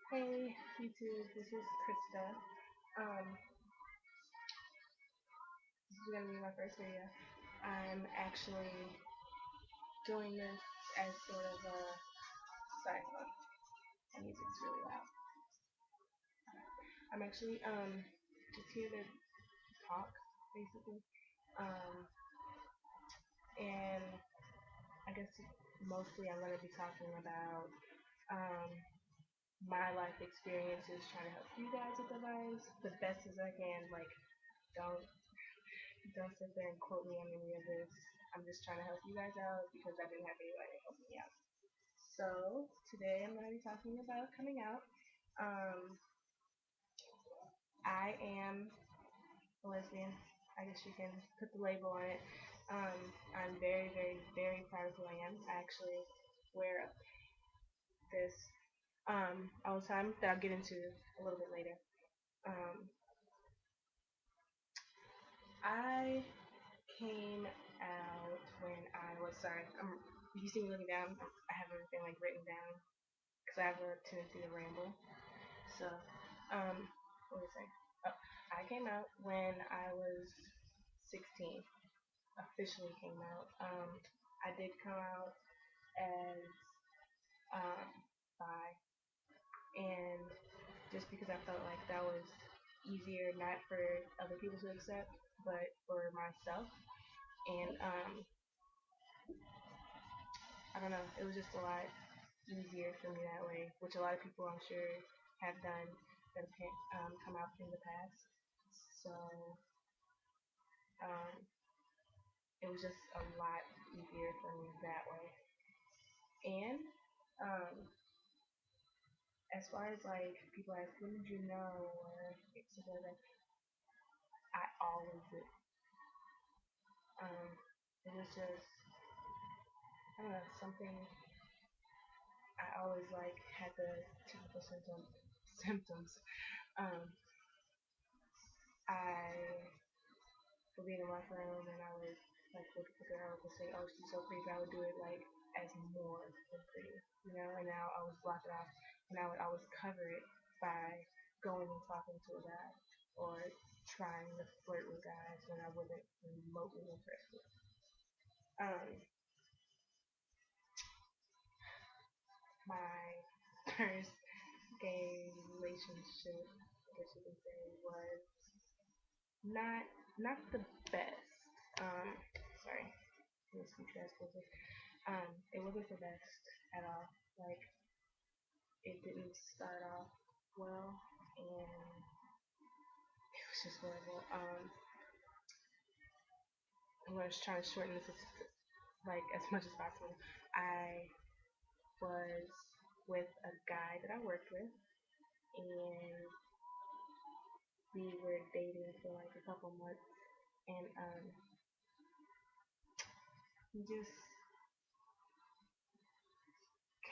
Hey, YouTube, this is Krista. This is gonna be my first video. I'm actually doing this as sort of a sorry, hold on, my music's really loud. I'm actually just here to talk, basically. Um, and I guess mostly I'm gonna be talking about um my life experiences, trying to help you guys with advice the best as I can. Like, don't don't sit there and quote me on any of this. I'm just trying to help you guys out because I didn't have anybody to help me out. So today I'm going to be talking about coming out. Um, I am a lesbian. I guess you can put the label on it. I'm very, very, very proud of who I am. I actually wear this all the time that I'll get into a little bit later. Um, I came out when I was sorry. You see me looking down. I have everything like written down because I have a tendency to ramble. So, what was I saying? Oh, I came out when I was 16. Officially came out. I did come out as um, bi, and just because I felt like that was easier, not for other people to accept, but for myself. And I don't know, it was just a lot easier for me that way, which a lot of people I'm sure have done that have come out in the past. So um, it was just a lot easier for me that way. And um, as far as like people ask, when did you know, or stuff like that, I always did. Um, it was just I don't know something I always like had the typical symptoms. Um, I would be in the locker room and I would like look at the girl and say, "Oh, she's so pretty." But I would do it like as more than pretty, you know. And now I was block it off, and I would always cover it by going and talking to a guy or trying to flirt with guys when I wasn't remotely interested. Um, my first gay relationship, I guess you can say, was not not the best. Sorry, let me speak that closer. It wasn't the best at all. Like it didn't start off well, and it was just horrible. I'm gonna try to shorten this like as much as possible. I was with a guy that I worked with, and we were dating for like a couple months, and he just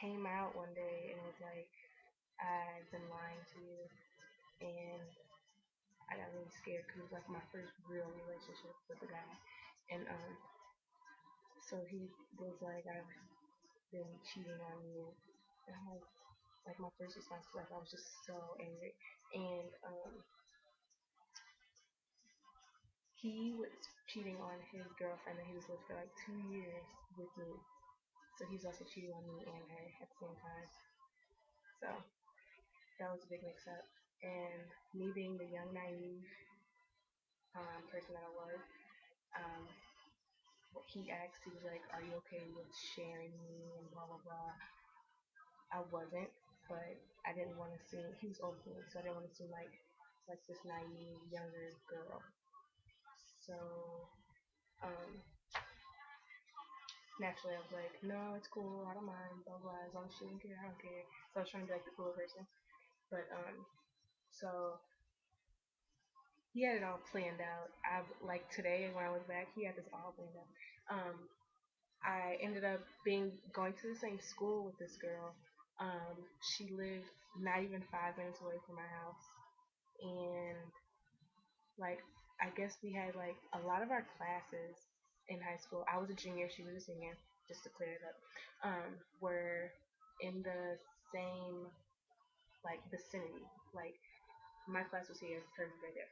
came out one day and was like, "I've been lying to you," and I got really scared because it was like my first real relationship with a guy, and so he was like, "I've been cheating on you," and I was like, my first response was like, I was just so angry, and he was cheating on his girlfriend that he was with for like 2 years with me, so he's also cheating on me and her at the same time. So that was a big mix up, and me being the young naive person that I was, um, he asked, he was like, "Are you okay with sharing me?" and blah blah blah. I wasn't, but I didn't want to seem. He was older than me, so I didn't want to seem like this naive younger girl. So um, naturally, I was like, "No, it's cool. I don't mind. Blah blah. As long as she don't care, I don't care." So I was trying to be like the cool person, but so he had it all planned out. I like today when I was back, he had this all planned out. I ended up being going to the same school with this girl. She lived not even 5 minutes away from my house, and like I guess we had like a lot of our classes in high school. I was a junior, she was a senior, just to clear it up. Were in the same like vicinity. Like my class was here, hers was right there.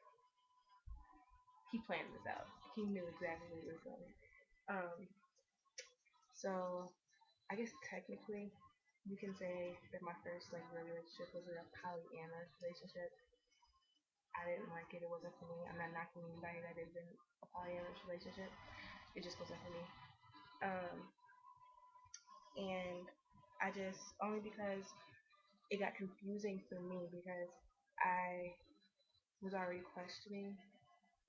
He planned this out. He knew exactly where he was going. Um, so I guess technically you can say that my first like real relationship was a polyamorous relationship. I didn't like it. It wasn't for me. I'm not knocking anybody that is in a polyamorous relationship. It just wasn't for me. Um, and I just only because it got confusing for me because I was already questioning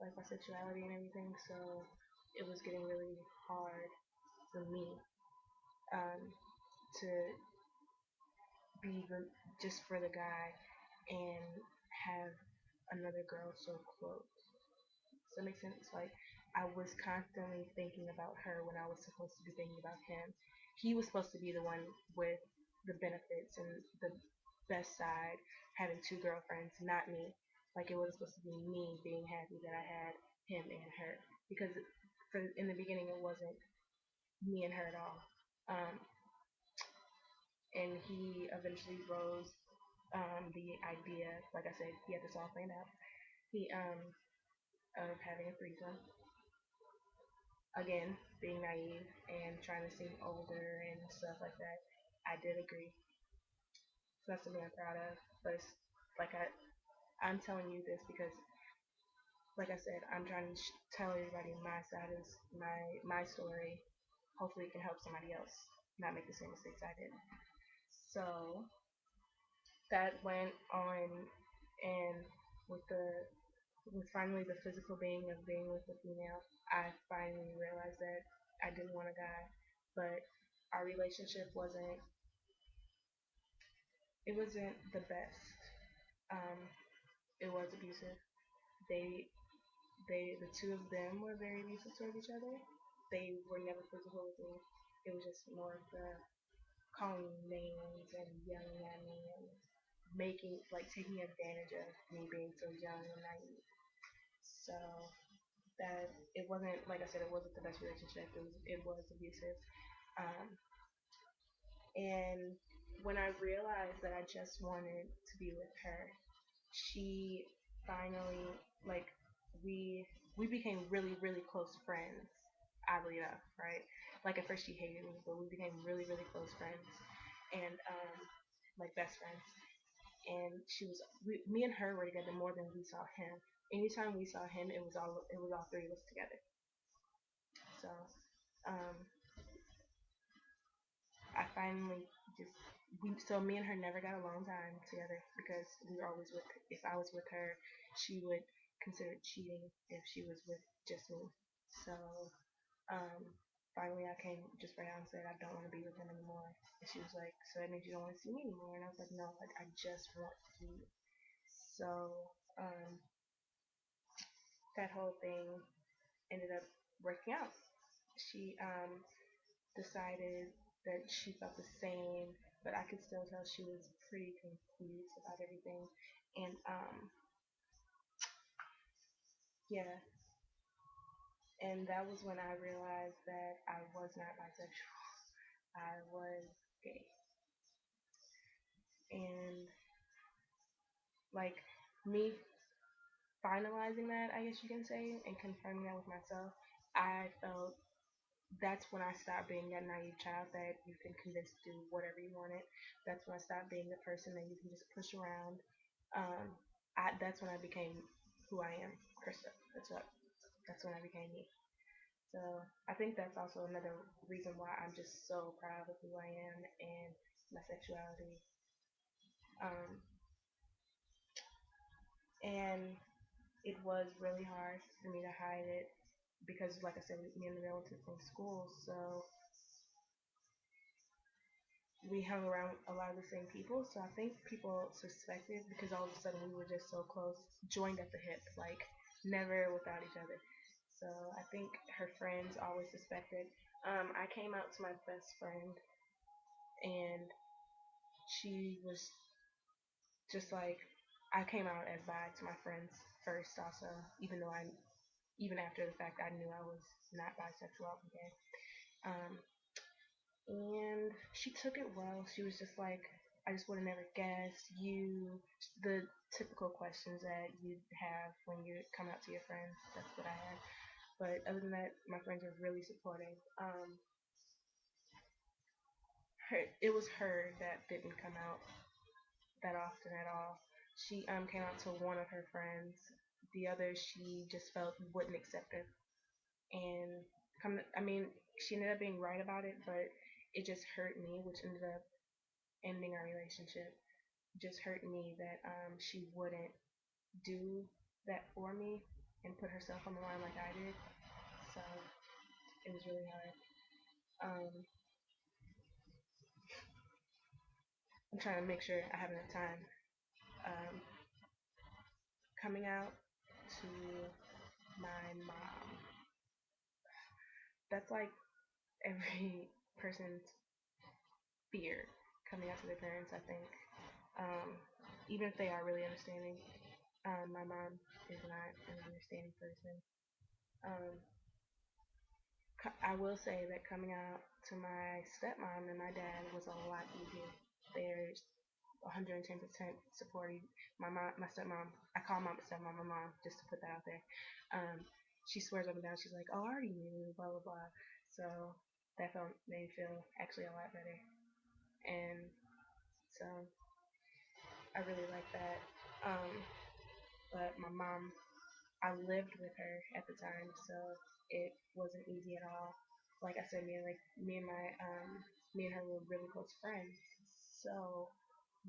like my sexuality and everything, so it was getting really hard for me um, to be just for the guy and have another girl so close. Does that make sense? Like I was constantly thinking about her when I was supposed to be thinking about him. He was supposed to be the one with the benefits and the best side, having two girlfriends, not me. Like it was supposed to be me being happy that I had him and her because in the beginning it wasn't me and her at all. Um, and he eventually rose the idea, like I said, he had this all planned out. He of having a threesome. Again, being naive and trying to seem older and stuff like that. I did agree. So that's something I'm proud of. But it's like I'm telling you this because, like I said, I'm trying to tell everybody my side of my story. Hopefully, it can help somebody else not make the same mistakes I did. So that went on, and with finally the physical being of being with a female, I finally realized that I didn't want a guy, but our relationship wasn't the best. Um, it was abusive. They the two of them were very abusive towards each other. They were never physical with me. It was just more of the calling me names and yelling at me and making like taking advantage of me being so young and naive. So that it wasn't like I said, it wasn't the best relationship. It was abusive. Um, and when I realized that I just wanted to be with her, she finally like we became really close friends. Oddly enough, right? Like at first she hated me, but we became really close friends, and like best friends. And me and her were together more than we saw him. Anytime we saw him, it was all three of us together. So um, I finally just so me and her never got along time together because we were always with. If I was with her, she would consider it cheating if she was with just me. So um, finally, I came just right out and said I don't want to be with him anymore. And she was like, "So that means you don't want to see me anymore?" And I was like, "No, like I just want you." So um, that whole thing ended up working out. She decided that she felt the same, but I could still tell she was pretty confused about everything. And yeah, and that was when I realized that I was not bisexual. I was gay. And like me finalizing that, I guess you can say, and confirming that with myself, I felt that's when I stopped being that naive child that you can convince to do whatever you wanted. That's when I stopped being the person that you can just push around. Um, that's when I became who I am, Krista. That's when I became me. So I think that's also another reason why I'm just so proud of who I am and my sexuality. Um, and it was really hard for me to hide it because, like I said, me and the relatives from school, so we hung around a lot of the same people. So I think people suspected because all of a sudden we were just so close, joined at the hip, like never without each other. So I think her friends always suspected. I came out to my best friend, and she was just like, I came out as bi to my friends first, also, even after the fact I knew I was not bisexual again. Um, and she took it well. She was just like, I just would have never guessed. The typical questions that you have when you come out to your friends. That's what I had. But other than that, my friends are really supportive. It was her that didn't come out that often at all. She came out to one of her friends. The other she just felt wouldn't accept her. And I mean, she ended up being right about it, but it just hurt me, which ended up ending our relationship. Just hurt me that she wouldn't do that for me and put herself on the line like I did. So it was really hard. Um, I'm trying to make sure I have enough time. Um, Coming out to my mom. That's like every person's fear coming out to their parents, I think. Um, Even if they are really understanding, my mom is not an understanding person. Um, I will say that coming out to my stepmom and my dad was a lot easier. They're 110% supportive. My stepmom, I call mom stepmom my mom just to put that out there. Um, she swears up and down. She's like, "Oh, I already knew," blah blah blah. So that made me feel actually a lot better, and so I really like that. Um, but my mom, I lived with her at the time, so it wasn't easy at all. Like I said, me and her were really close friends. So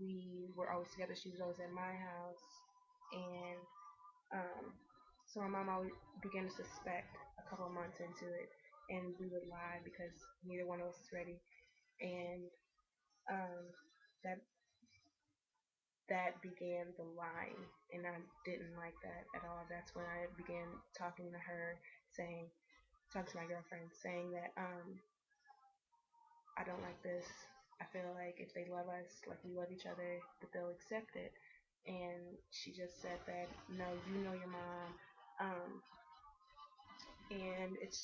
we were always together. She was always at my house, and um, so my mom always began to suspect a couple of months into it, and we would lie because neither one of us was ready, and um, that that began the lying, and I didn't like that at all. That's when I began talking to her, saying, talking to my girlfriend, saying that I don't like this. I feel like if they love us like we love each other, that they'll accept it. And she just said that, no, you know your mom, and it's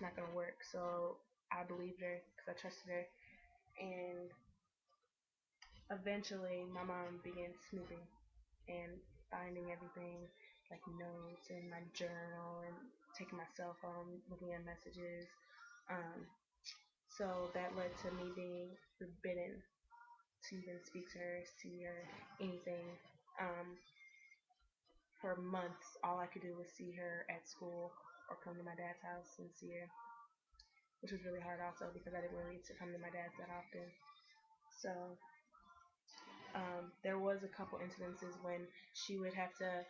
not gonna work. So I believed her because I trusted her, and eventually my mom began snooping and finding everything, like notes in my journal and taking my cell phone, looking at messages. Um, so that led to me being forbidden to even speak to her, see her, anything. Um, for months, all I could do was see her at school or come to my dad's house and see her, which was really hard also because I didn't really get to come to my dad's that often. So there was a couple incidences when she would have to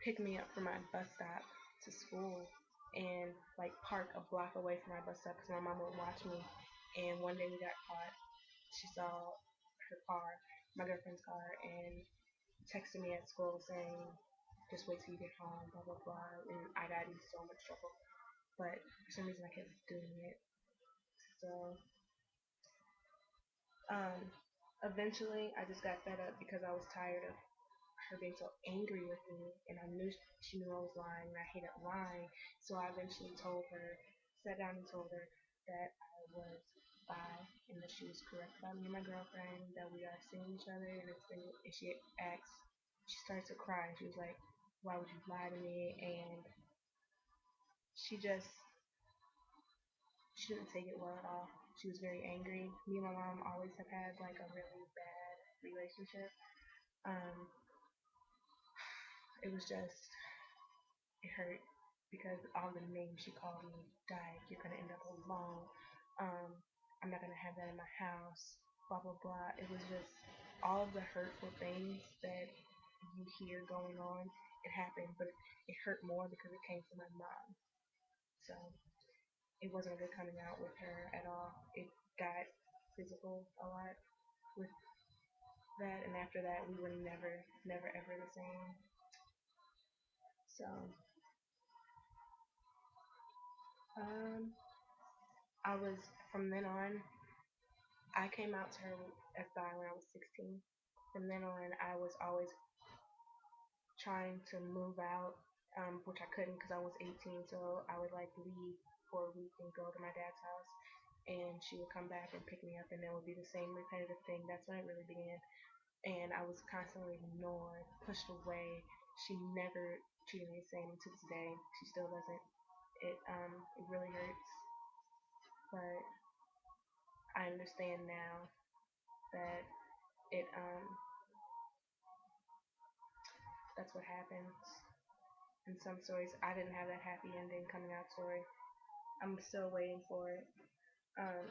pick me up from my bus stop to school and like park a block away from my bus stop because my mom would watch me. And one day we got caught. She saw her car, my girlfriend's car, and texted me at school saying, "Just wait till you get home," blah blah blah. And I got in so much trouble, but for some reason I kept doing it. So um, eventually I just got fed up because I was tired of her being so angry with me, and I knew she knew I was lying, and I hated lying. So I eventually told her, sat down and told her that I was bi and that she was correct about me and my girlfriend, that we are seeing each other, and she asked, she started to cry. She was like, "Why would you lie to me?" And she just she didn't take it well at all. She was very angry. Me and my mom always have had like a really bad relationship. Um, it was just it hurt because all the names she called me, like, "You're gonna end up alone. Um, I'm not gonna have that in my house." Blah blah blah. It was just all of the hurtful things that you hear going on. It happened, but it hurt more because it came from my mom. So it wasn't a good coming out with her at all. It got physical a lot with that, and after that, we were never ever the same. So um, I was from then on I came out to her as bi when I was 16. From then on, I was always trying to move out, which I couldn't because I was 18. So I would like leave for a week and go to my dad's house. and she would come back and pick me up, and it would be the same repetitive thing. That's when it really began. And I was constantly ignored, pushed away. She never treated me the same to this day. She still doesn't. It really hurts, but I understand now that it that's what happens. In some stories, I didn't have that happy ending coming out story. I'm still waiting for it. Um,